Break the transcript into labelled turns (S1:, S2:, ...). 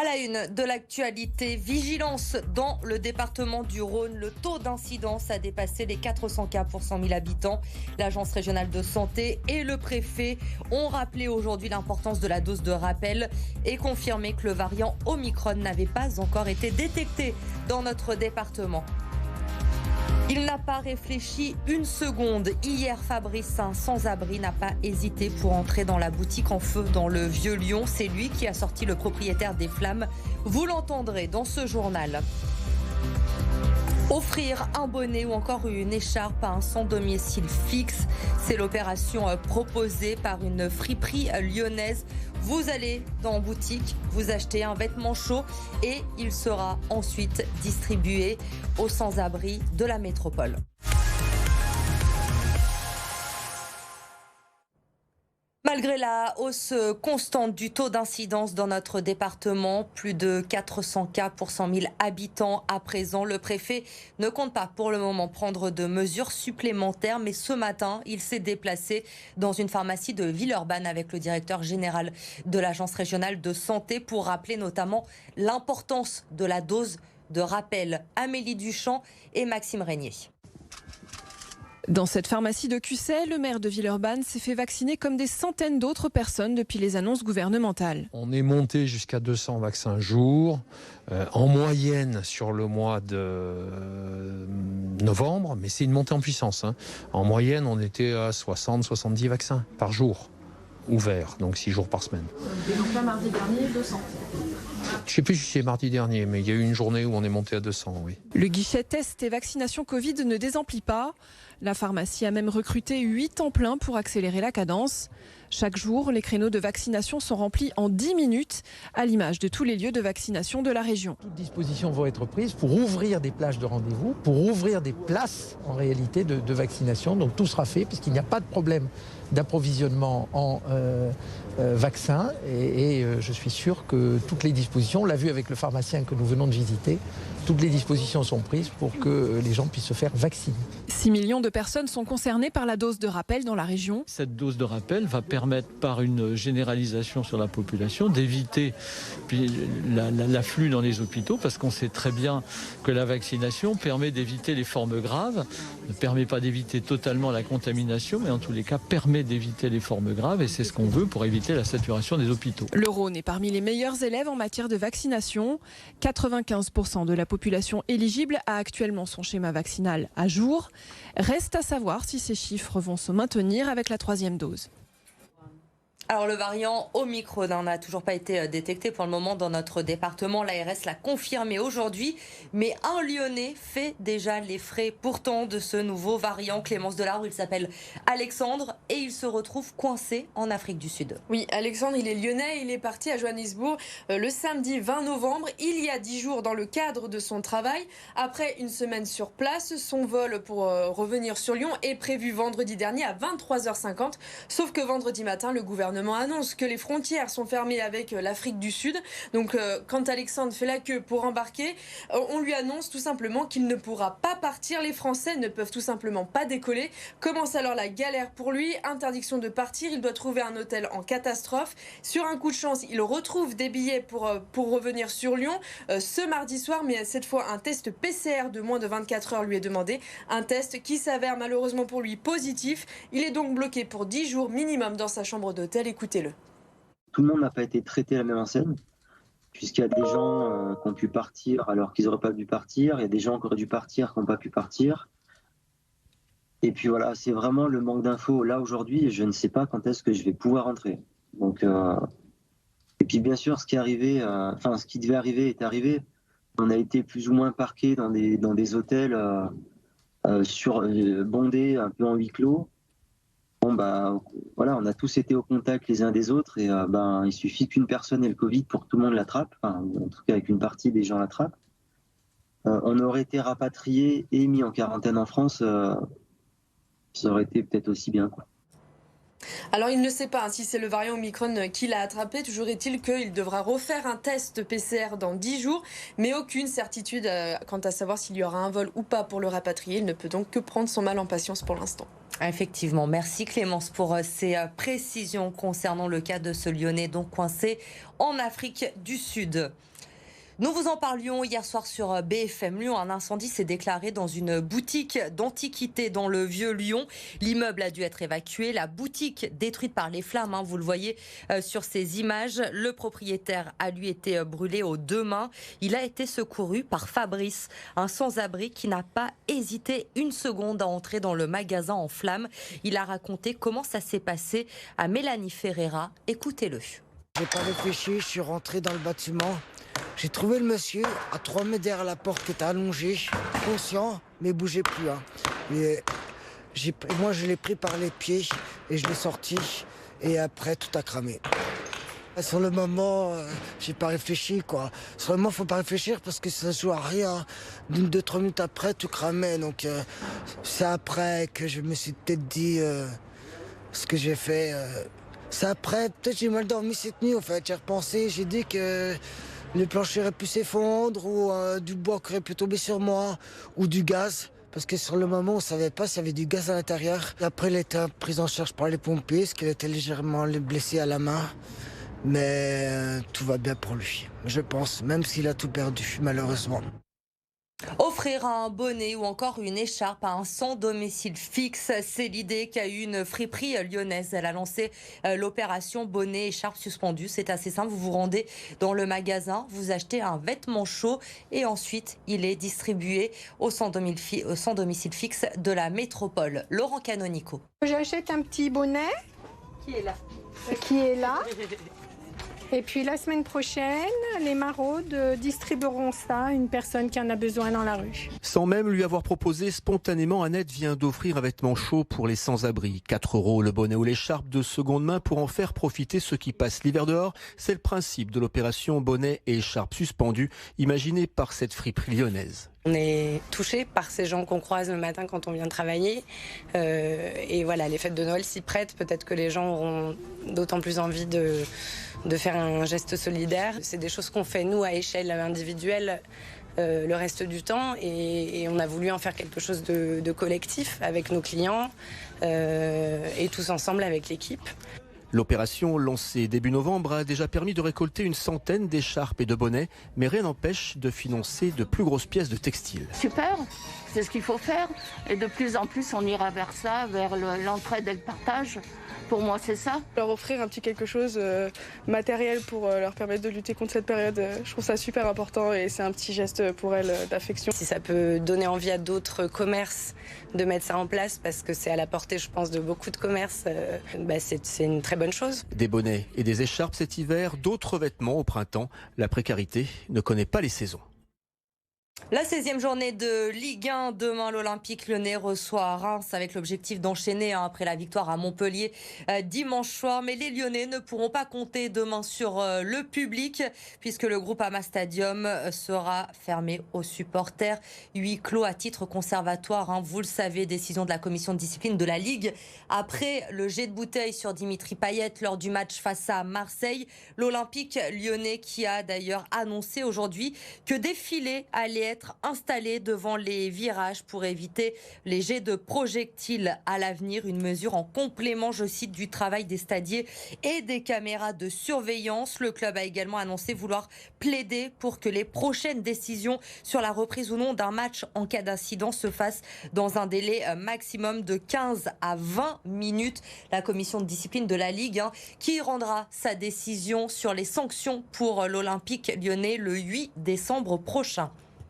S1: la une de l'actualité, vigilance dans le département du Rhône. Le taux d'incidence a dépassé les 400 cas pour 100 000 habitants. L'Agence régionale de santé et le préfet ont rappelé aujourd'hui l'importance de la dose de rappel et confirmé que le variant Omicron n'avait pas encore été détecté dans notre département. Il n'a pas réfléchi une seconde. Hier, Fabrice, un sans-abri, n'a pas hésité pour entrer dans la boutique en feu dans le Vieux-Lyon. C'est lui qui a sorti le propriétaire des flammes. Vous l'entendrez dans ce journal. Offrir un bonnet ou encore une écharpe à un sans domicile fixe, c'est l'opération proposée par une friperie lyonnaise. Vous allez dans boutique, vous achetez un vêtement chaud et il sera ensuite distribué aux sans-abri de la métropole. Malgré la hausse constante du taux d'incidence dans notre département, plus de 400 cas pour 100 000 habitants à présent, le préfet ne compte pas pour le moment prendre de mesures supplémentaires. Mais ce matin, il s'est déplacé dans une pharmacie de Villeurbanne avec le directeur général de l'Agence régionale de santé pour rappeler notamment l'importance de la dose de rappel. Amélie Duchamp et Maxime Régnier.
S2: Dans cette pharmacie de Cussey, le maire de Villeurbanne s'est fait vacciner comme des centaines d'autres personnes depuis les annonces gouvernementales.
S3: On est monté jusqu'à 200 vaccins jour, en moyenne sur le mois de novembre, mais c'est une montée en puissance. En moyenne, on était à 60-70 vaccins par jour, ouverts, donc 6 jours par semaine.
S2: Et donc là, mardi dernier, 200.
S3: Je ne sais plus si c'est mardi dernier, mais il y a eu une journée où on est monté à 200, oui.
S2: Le guichet test et vaccination Covid ne désemplit pas. La pharmacie a même recruté 8 temps plein pour accélérer la cadence. Chaque jour, les créneaux de vaccination sont remplis en 10 minutes, à l'image de tous les lieux de vaccination de la région.
S4: Toutes dispositions vont être prises pour ouvrir des plages de rendez-vous, pour ouvrir des places en réalité de vaccination. Donc tout sera fait puisqu'il n'y a pas de problème d'approvisionnement en vaccins. Et je suis sûr que toutes les dispositions, on l'a vu avec le pharmacien que nous venons de visiter, toutes les dispositions sont prises pour que les gens puissent se faire vacciner.
S2: 6 millions de personnes sont concernées par la dose de rappel dans la région.
S5: Cette dose de rappel va permettre, par une généralisation sur la population, d'éviter l'afflux dans les hôpitaux, parce qu'on sait très bien que la vaccination permet d'éviter les formes graves, ne permet pas d'éviter totalement la contamination, mais en tous les cas permet d'éviter les formes graves, et c'est ce qu'on veut pour éviter la saturation des hôpitaux.
S2: Le Rhône est parmi les meilleurs élèves en matière de vaccination. 95% de la population éligible a actuellement son schéma vaccinal à jour. Reste à savoir si ces chiffres vont se maintenir avec la 3e dose.
S1: Alors le variant Omicron n'a toujours pas été détecté pour le moment dans notre département. L'ARS l'a confirmé aujourd'hui, mais un Lyonnais fait déjà les frais pourtant de ce nouveau variant. Clémence Delarue, il s'appelle Alexandre et il se retrouve coincé en Afrique du Sud.
S6: Oui, Alexandre, il est lyonnais, il est parti à Johannesburg le samedi 20 novembre, il y a 10 jours dans le cadre de son travail. Après une semaine sur place, son vol pour revenir sur Lyon est prévu vendredi dernier à 23h50. Sauf que vendredi matin, le gouvernement annonce que les frontières sont fermées avec l'Afrique du Sud. Donc quand Alexandre fait la queue pour embarquer, on lui annonce tout simplement qu'il ne pourra pas partir. Les Français ne peuvent tout simplement pas décoller. Commence alors la galère pour lui. Interdiction de partir. Il doit trouver un hôtel en catastrophe. Sur un coup de chance, il retrouve des billets pour revenir sur Lyon ce mardi soir. Mais cette fois, un test PCR de moins de 24 heures lui est demandé. Un test qui s'avère malheureusement pour lui positif. Il est donc bloqué pour 10 jours minimum dans sa chambre d'hôtel. Écoutez-le.
S7: Tout le monde n'a pas été traité à la même enseigne, puisqu'il y a des gens qui ont pu partir alors qu'ils n'auraient pas dû partir, il y a des gens qui auraient dû partir qui n'ont pas pu partir. Et puis voilà, c'est vraiment le manque d'infos. Là aujourd'hui, je ne sais pas quand est-ce que je vais pouvoir rentrer. Donc, et puis bien sûr, ce qui devait arriver est arrivé. On a été plus ou moins parqués dans des hôtels bondés, un peu en huis clos. Bon voilà, on a tous été au contact les uns des autres et il suffit qu'une personne ait le Covid pour que tout le monde l'attrape, en tout cas avec une partie des gens l'attrapent. On aurait été rapatriés et mis en quarantaine en France, ça aurait été peut-être aussi bien, quoi.
S6: Alors il ne sait pas si c'est le variant Omicron qui l'a attrapé. Toujours est-il qu'il devra refaire un test PCR dans 10 jours, mais aucune certitude quant à savoir s'il y aura un vol ou pas pour le rapatrier. Il ne peut donc que prendre son mal en patience pour l'instant.
S1: Effectivement, merci Clémence pour ces précisions concernant le cas de ce Lyonnais donc coincé en Afrique du Sud. Nous vous en parlions hier soir sur BFM Lyon. Un incendie s'est déclaré dans une boutique d'antiquités dans le Vieux-Lyon. L'immeuble a dû être évacué. La boutique détruite par les flammes, vous le voyez sur ces images. Le propriétaire a lui été brûlé aux 2 mains. Il a été secouru par Fabrice, un sans-abri qui n'a pas hésité une seconde à entrer dans le magasin en flammes. Il a raconté comment ça s'est passé à Mélanie Ferreira. Écoutez-le.
S8: J'ai pas réfléchi, je suis rentré dans le bâtiment. J'ai trouvé le monsieur à 3 mètres derrière la porte qui était allongé, conscient, mais bougeait plus. Et moi, je l'ai pris par les pieds et je l'ai sorti. Et après, tout a cramé. Sur le moment, j'ai pas réfléchi, quoi. Sur le moment, faut pas réfléchir parce que ça joue à rien. 2-3 minutes après, tout cramait. Donc, c'est après que je me suis peut-être dit ce que j'ai fait. C'est après, peut-être j'ai mal dormi cette nuit, en fait. J'ai repensé, j'ai dit que le plancher aurait pu s'effondrer ou du bois qui aurait pu tomber sur moi ou du gaz. Parce que sur le moment, on ne savait pas s'il y avait du gaz à l'intérieur. Après, il a été pris en charge par les pompiers, parce qu'il était légèrement blessé à la main. Mais tout va bien pour lui, je pense, même s'il a tout perdu, malheureusement.
S1: Offrir un bonnet ou encore une écharpe à un sans domicile fixe, c'est l'idée qu'a eu une friperie lyonnaise. Elle a lancé l'opération bonnet écharpe suspendu. C'est assez simple, vous vous rendez dans le magasin, vous achetez un vêtement chaud et ensuite il est distribué au sans domicile fixe de la métropole. Laurent Canonico.
S9: J'achète un petit bonnet qui est là. Et puis la semaine prochaine, les maraudes distribueront ça à une personne qui en a besoin dans la rue.
S10: Sans même lui avoir proposé, spontanément, Annette vient d'offrir un vêtement chaud pour les sans-abri. 4 € le bonnet ou l'écharpe de seconde main pour en faire profiter ceux qui passent l'hiver dehors. C'est le principe de l'opération bonnet et écharpe suspendue, imaginée par cette friperie lyonnaise.
S11: On est touché par ces gens qu'on croise le matin quand on vient travailler. Et voilà, les fêtes de Noël s'y prêtent. Peut-être que les gens auront d'autant plus envie de faire un geste solidaire. C'est des choses qu'on fait, nous, à échelle individuelle, le reste du temps. Et on a voulu en faire quelque chose de collectif avec nos clients et tous ensemble avec l'équipe.
S10: L'opération, lancée début novembre, a déjà permis de récolter une centaine d'écharpes et de bonnets, mais rien n'empêche de financer de plus grosses pièces de textile.
S12: Super, c'est ce qu'il faut faire. Et de plus en plus, on ira vers ça, vers l'entraide et le partage. Pour moi, c'est ça.
S13: Leur offrir un petit quelque chose matériel pour leur permettre de lutter contre cette période, je trouve ça super important et c'est un petit geste pour elles d'affection.
S11: Si ça peut donner envie à d'autres commerces de mettre ça en place, parce que c'est à la portée, je pense, de beaucoup de commerces, c'est une très bonne chose.
S10: Des bonnets et des écharpes cet hiver, d'autres vêtements au printemps. La précarité ne connaît pas les saisons.
S1: La 16e journée de Ligue 1. Demain, l'Olympique Lyonnais reçoit Reims avec l'objectif d'enchaîner après la victoire à Montpellier dimanche soir. Mais les Lyonnais ne pourront pas compter demain sur le public puisque le Groupama Stadium sera fermé aux supporters. Huis clos à titre conservatoire. Vous le savez, décision de la commission de discipline de la Ligue. Après le jet de bouteille sur Dimitri Payet lors du match face à Marseille, l'Olympique Lyonnais qui a d'ailleurs annoncé aujourd'hui que des filets allaient être installés devant les virages pour éviter les jets de projectiles à l'avenir. Une mesure en complément, je cite, du travail des stadiers et des caméras de surveillance. Le club a également annoncé vouloir plaider pour que les prochaines décisions sur la reprise ou non d'un match en cas d'incident se fassent dans un délai maximum de 15 à 20 minutes. La commission de discipline de la Ligue qui rendra sa décision sur les sanctions pour l'Olympique Lyonnais le 8 décembre prochain.